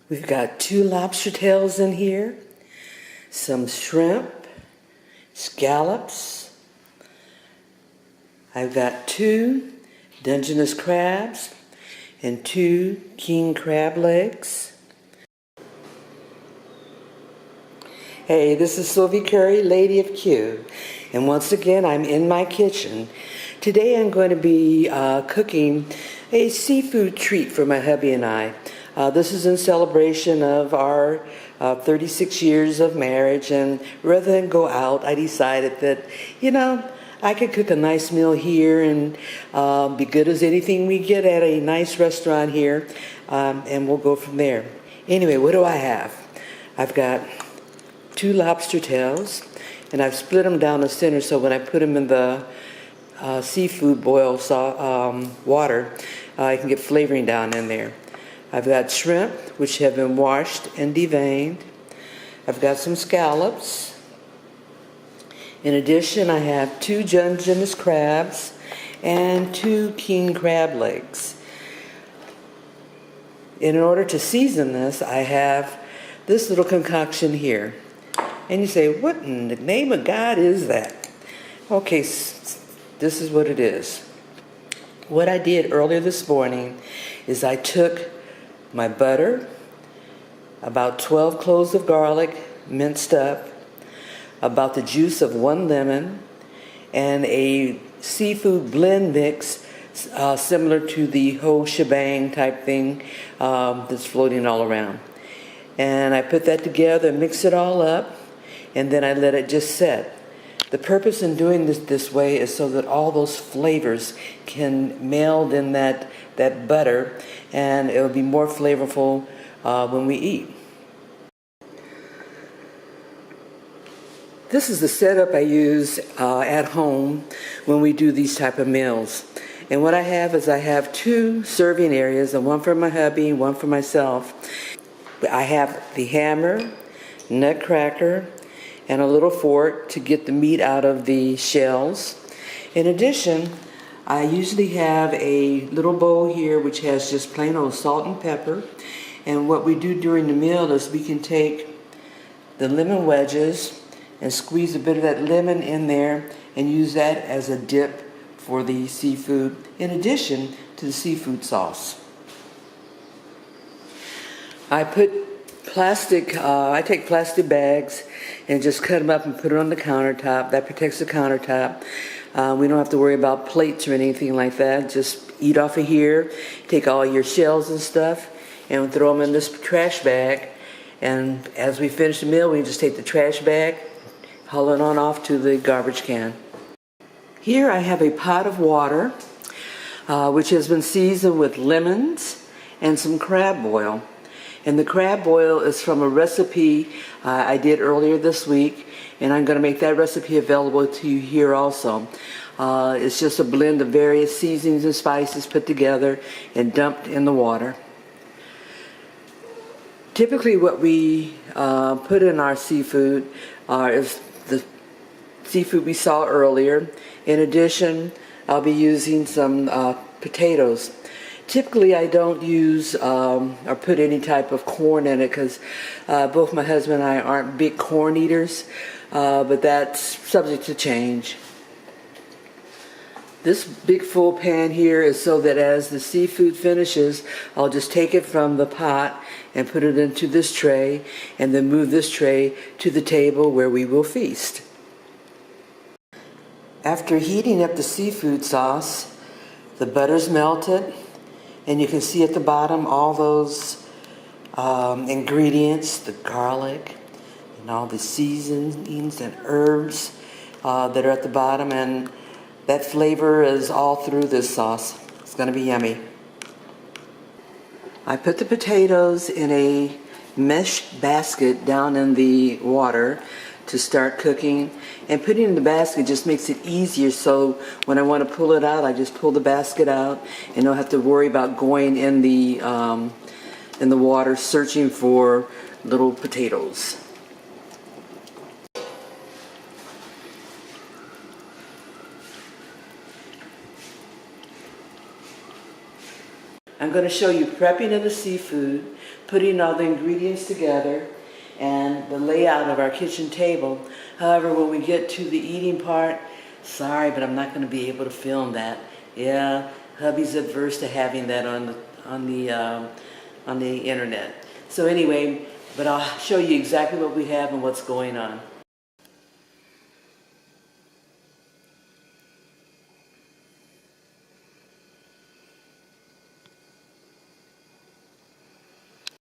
We've got 2 lobster tails in here, some shrimp, scallops. I've got 2 Dungeness crabs and 2 king crab legs. Hey, this is Sylvie Curry, Lady of Q, and once again I'm in my kitchen. Today I'm going to be cooking a seafood treat for my hubby and I. This is in celebration of our 36 years of marriage, and rather than go out, I decided that, I could cook a nice meal here and be good as anything we get at a nice restaurant here, and we'll go from there. Anyway, what do I have? I've got 2 lobster tails, and I've split them down the center so when I put them in the seafood boil water, I can get flavoring down in there. I've got shrimp, which have been washed and deveined. I've got some scallops. In addition, I have 2 Dungeness crabs and 2 king crab legs. In order to season this, I have this little concoction here. And you say, what in the name of God is that? Okay, this is what it is. What I did earlier this morning is I took my butter, about 12 cloves of garlic minced up, about the juice of 1 lemon, and a seafood blend mix similar to the whole shebang type thing that's floating all around. And I put that together and mix it all up, and then I let it just set. The purpose in doing this way is so that all those flavors can meld in that butter, and it will be more flavorful when we eat. This is the setup I use at home when we do these type of meals. And what I have is I have 2 serving areas, and one for my hubby, one for myself. I have the hammer, nutcracker, and a little fork to get the meat out of the shells. In addition, I usually have a little bowl here which has just plain old salt and pepper. And what we do during the meal is we can take the lemon wedges and squeeze a bit of that lemon in there and use that as a dip for the seafood, in addition to the seafood sauce. I take plastic bags and just cut them up and put it on the countertop. That protects the countertop. We don't have to worry about plates or anything like that. Just eat off of here, take all your shells and stuff, and throw them in this trash bag. And as we finish the meal, we just take the trash bag, haul it on off to the garbage can. Here I have a pot of water, which has been seasoned with lemons and some crab oil. And the crab oil is from a recipe I did earlier this week, and I'm going to make that recipe available to you here also. It's just a blend of various seasonings and spices put together and dumped in the water. Typically what we put in our seafood is the seafood we saw earlier. In addition, I'll be using some potatoes. Typically, I don't use or put any type of corn in it because both my husband and I aren't big corn eaters, but that's subject to change. This big full pan here is so that as the seafood finishes, I'll just take it from the pot and put it into this tray, and then move this tray to the table where we will feast. After heating up the seafood sauce, the butter's melted. And you can see at the bottom all those ingredients, the garlic and all the seasonings and herbs that are at the bottom. And that flavor is all through this sauce. It's going to be yummy. I put the potatoes in a mesh basket down in the water to start cooking, and putting it in the basket just makes it easier, so when I want to pull it out, I just pull the basket out and don't have to worry about going in the water searching for little potatoes. I'm going to show you prepping of the seafood, putting all the ingredients together, and the layout of our kitchen table. However, when we get to the eating part, sorry, but I'm not going to be able to film that. Yeah, hubby's adverse to having that on the internet. So anyway, but I'll show you exactly what we have and what's going on.